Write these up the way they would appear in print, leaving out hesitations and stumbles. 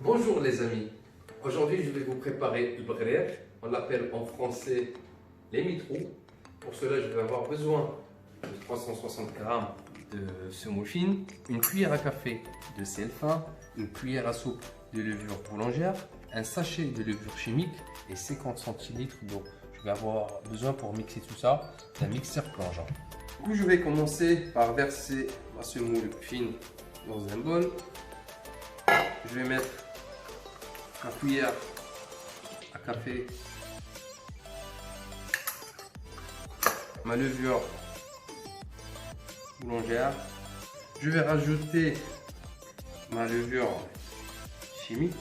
Bonjour les amis, aujourd'hui je vais vous préparer le brer, on l'appelle en français les mitrous. Pour cela je vais avoir besoin de 360 g de semoule, une cuillère à café de sel fin, une cuillère à soupe de levure boulangère, un sachet de levure chimique et 50 centilitres d'eau. Je vais avoir besoin pour mixer tout ça d'un mixeur plongeant. Du coup je vais commencer par verser ma semoule fine dans un bol. Je vais mettre ma cuillère à café, ma levure boulangère. Je vais rajouter ma levure chimique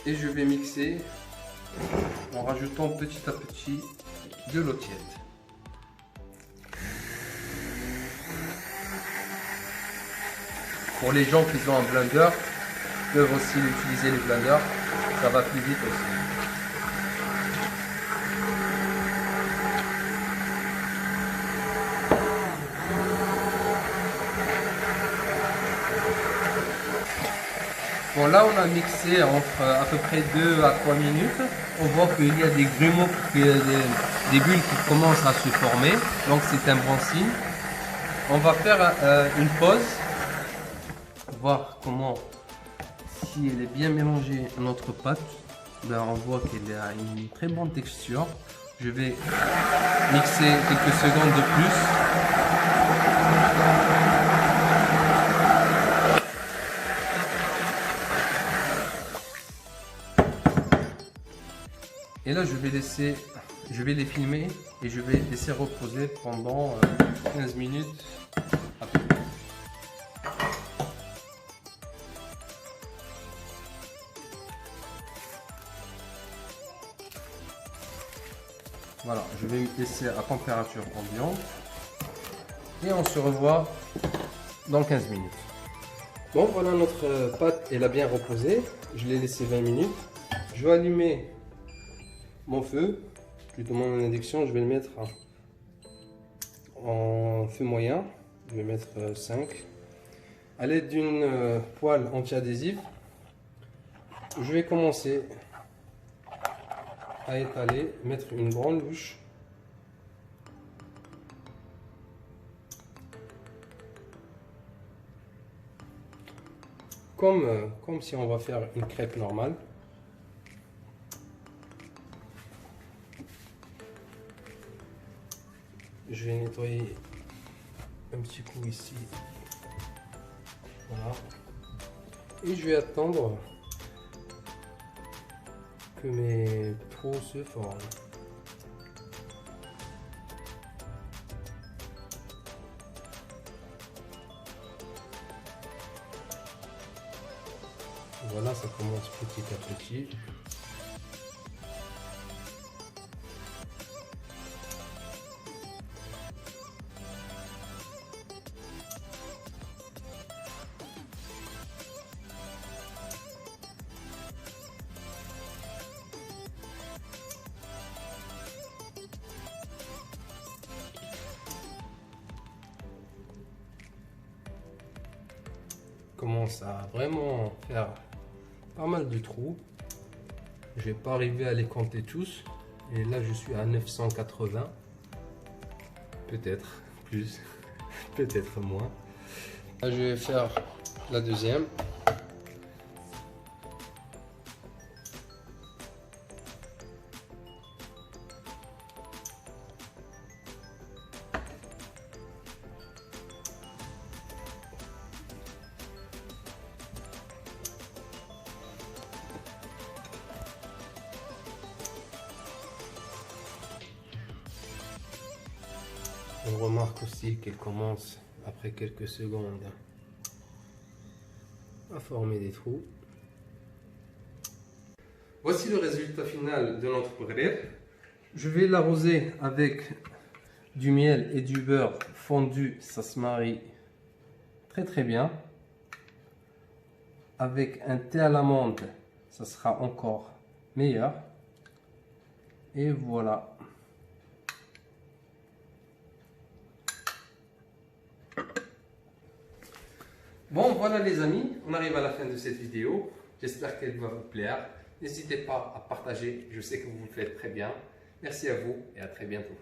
et je vais mixer en rajoutant petit à petit de l'eau tiède. Pour les gens qui ont un blender, peuvent aussi utiliser le blender, ça va plus vite aussi. Bon, là on a mixé entre à peu près 2 à 3 minutes. On voit qu'il y a des grumeaux, des bulles qui commencent à se former, donc c'est un bon signe. On va faire une pause, voir comment, si elle est bien mélangée à notre pâte. Là on voit qu'elle a une très bonne texture. Je vais mixer quelques secondes de plus. Et là je vais les filmer et je vais laisser reposer pendant 15 minutes à peu près. Voilà, je vais laisser à température ambiante et on se revoit dans 15 minutes. Bon, voilà, notre pâte elle a bien reposé. Je l'ai laissé 20 minutes. Je vais allumer mon feu, plutôt mon induction. Je vais le mettre en feu moyen. Je vais mettre 5. À l'aide d'une poêle anti-adhésive, je vais commencer à étaler, mettre une grande louche. Comme si on va faire une crêpe normale. Je vais nettoyer un petit coup ici. Voilà. Et je vais attendre que mes trous se forment. Voilà, ça commence petit à petit. Commence à vraiment faire pas mal de trous. Je vais pas arriver à les compter tous. Et là, je suis à 980. Peut-être plus, peut-être moins. Là, je vais faire la deuxième. On remarque aussi qu'elle commence, après quelques secondes, à former des trous. Voici le résultat final de notre brer. Je vais l'arroser avec du miel et du beurre fondu, ça se marie très bien. Avec un thé à l'amande, ça sera encore meilleur. Et voilà. Bon, voilà les amis, on arrive à la fin de cette vidéo. J'espère qu'elle va vous plaire. N'hésitez pas à partager, je sais que vous le faites très bien. Merci à vous et à très bientôt.